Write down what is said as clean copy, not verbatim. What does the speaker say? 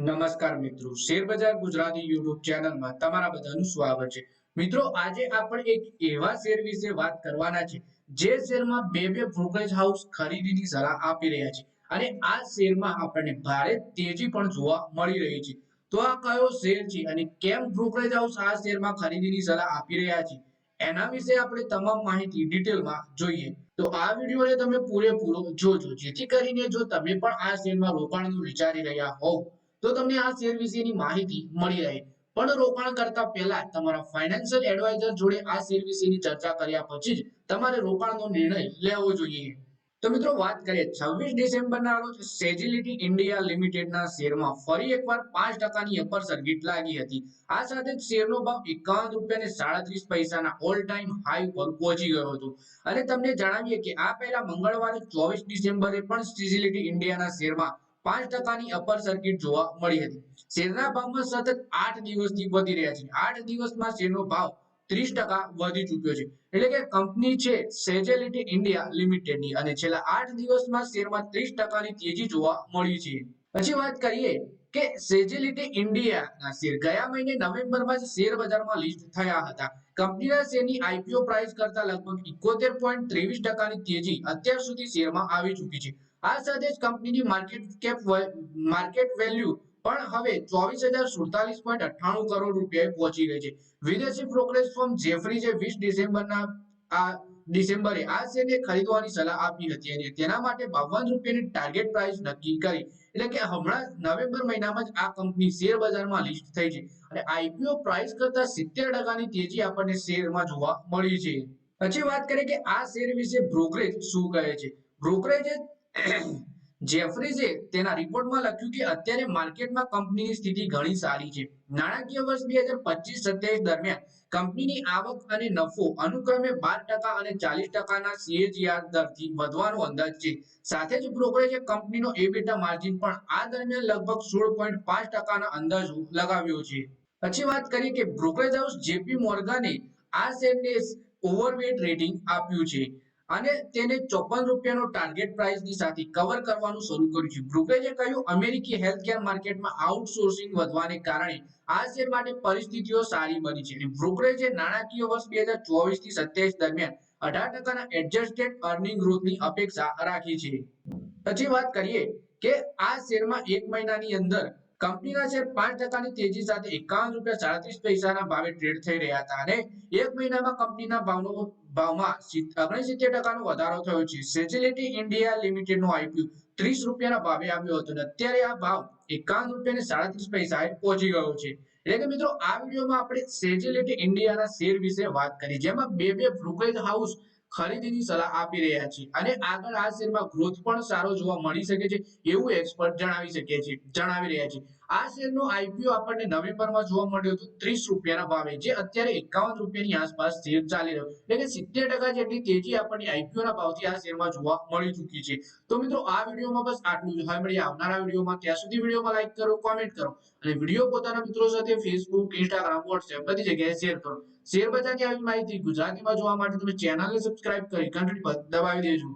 નમસ્કાર મિત્રો, શેરબજાર ગુજરાતી યુટ્યુબ ચેનલમાં તમારા બધાનું સ્વાગત છે. મિત્રો, આજે આપણે એક એવા શેર વિશે વાત કરવાના છે જે શેરમાં બે બે બ્રોકરેજ હાઉસ ખરીદીની સલાહ આપી રહ્યા છે અને આ શેરમાં આપણને ભારે તેજી પણ જોવા મળી રહી છે. તો આ કયો શેર છે અને કેમ બ્રોકરેજ હાઉસ આ શેરમાં ખરીદીની સલાહ આપી રહ્યા છે, એના વિશે આપણે તમામ માહિતી ડિટેલમાં જોઈએ. તો આ વિડીયોને તમે પૂરેપૂરો જોજો, જેથી કરીને જો તમે પણ આ શેરમાં રોકાણનું વિચારી રહ્યા હોવ તો તમને આ શેર વિશેની માહિતી મળી રહે. પણ રોકાણ કરતા પહેલા તમારા ફાઇનાન્શિયલ એડવાઇઝર જોડે આ શેર વિશેની ચર્ચા કર્યા પછી જ તમારે રોકાણનો નિર્ણય લેવો જોઈએ. તો મિત્રો, વાત કરીએ 26 ડિસેમ્બરના રોજ સેજિલિટી ઇન્ડિયા લિમિટેડના શેરમાં ફરી એકવાર 5%ની અપર સર્કિટ લાગી હતી. આ સાથે જ શેરનો ભાવ ₹51.37 ઓલ ટાઈમ હાઈ પર પહોંચી ગયો હતો. અને તમને જણાવીએ કે આ પહેલા મંગળવારે 24 ડિસેમ્બરે પણ સેજિલિટી ઇન્ડિયાના શેરમાં 5%ની અપર સર્કિટ જોવા મળી હતી. શેરના ભાવમાં સતત 8 દિવસથી વધી રહ્યા છે. 8 દિવસમાં શેરનો ભાવ 30% વધી ચૂક્યો છે. એટલે કે કંપની છે સેજિલિટી ઇન્ડિયા લિમિટેડની, અને છેલ્લા 8 દિવસમાં શેરમાં 30%ની તેજી જોવા મળી છે. પછી વાત કરીએ કે સેજિલિટી ઇન્ડિયાના શેર ગયા મહિને નવેમ્બરમાં જ શેર બજારમાં લિસ્ટ થયા હતા. કંપનીના શેરની આઈપીઓ પ્રાઇસ કરતા લગભગ 71.23%ની તેજી અત્યાર સુધી શેરમાં આવી ચૂકી છે. આ સાથે જ કંપનીની માર્કેટ વેલ્યુ પણ હવે 24,047.98 કરોડ રૂપિયાએ પહોંચી ગઈ છે. વિદેશી બ્રોકરેજ ફર્મ જેફરીઝે 20 ડિસેમ્બરે આ શેરને ખરીદવાની સલાહ આપી હતી અને તેના માટે ₹52ની ટાર્ગેટ પ્રાઇસ નક્કી કરી. એટલે કે હમણાં નવેમ્બર મહિનામાં જ આ કંપની શેર બજારમાં લિસ્ટ થઈ છે અને આઈપીઓ પ્રાઇસ કરતા 70%ની તેજી આપણને શેરમાં જોવા મળી છે. પછી વાત કરીએ કે આ શેર વિશે બ્રોકરેજ શું કહે છે. બ્રોકરેજે જેફરીઝે તેના રિપોર્ટમાં લખ્યું કે અત્યારે માર્કેટમાં કંપનીની સ્થિતિ ઘણી સારી છે. નાણાકીય વર્ષ 2025-27 દરમિયાન કંપનીની આવક અને નફો અનુક્રમે 12% અને 40%ના CAGR દરથી વધવાનો અંદાજ છે. સાથે જ બ્રોકરેજે કંપનીનો એબિટા માર્જિન પણ આ દરમિયાન લગભગ 16.5%ના અંદાજો લગાવ્યો છે. પછી વાત કરીએ કે બ્રોકરેજ હાઉસ જેપી મોર્ગને આ શેરને ઓવરવેટ રેટિંગ આપ્યું છે અને તેને ₹54નો ટાર્ગેટ પ્રાઇસની સાથે કવર કરવાનું શરૂ કર્યું છે. બ્રોકરેજે કહ્યું, અમેરિકી હેલ્થકેર માર્કેટમાં આઉટસોર્સિંગ વધવાને કારણે આ શેર માટે પરિસ્થિતિઓ સારી બની છે. બ્રોકરેજે નાણાકીય વર્ષ 2024-27 દરમિયાન 18%ના એડજસ્ટેડ અર્નિંગ ગ્રોથની અપેક્ષા રાખી છે. પછી વાત કરીએ કે આ શેરમાં એક મહિનાની અંદર કંપનીના શેર 5%ની તેજી સાથે ₹51.37ના ભાવે ટ્રેડ થઈ રહ્યા હતા અને એક મહિનામાં કંપનીના ભાવમાં 69% વધારો થયો છે. સેજિલિટી ઇન્ડિયા લિમિટેડનો આઈપીઓ ₹30ના ભાવે આવ્યો હતો અને અત્યારે આ ભાવ ₹51.37 પહોંચી ગયો છે. એટલે કે મિત્રો, આ વિડીયોમાં આપણે સેજિલિટી ઇન્ડિયાના શેર વિશે વાત કરી, જેમાં બે બ્રોકરેજ હાઉસ ખરીદીની સલાહ આપી રહ્યા છે અને આગળ આ શેરમાં ગ્રોથ પણ સારો જોવા મળી શકે છે એવું એક્સપર્ટ જણાવી રહ્યા છે. આ શેરનો આઈપીઓ આપણને નવેમ્બરમાં જોવા મળ્યો હતો ₹30ના ભાવે, જે અત્યારે ₹51ની આસપાસ શેર ચાલી રહ્યો, એટલે કે 70% જેટલી તેજી આપણને આઈપીઓના ભાવથી આ શેરમાં જોવા મળી ચૂકી છે. તો મિત્રો, આ વિડીયોમાં બસ આટલું જ. હવે મળીએ આવનારા વિડીયોમાં. ત્યાં સુધી વિડીયોમાં લાઈક કરો, કોમેન્ટ કરો અને વિડીયો પોતાના મિત્રો સાથે ફેસબુક, ઇન્સ્ટાગ્રામ, વોટ્સએપ બધી જગ્યાએ શેર કરો. શેર બજારની આવી માહિતી ગુજરાતીમાં જોવા માટે તમે ચેનલને સબસ્ક્રાઇબ કરી ઘંટડી પર દબાવી દેજો.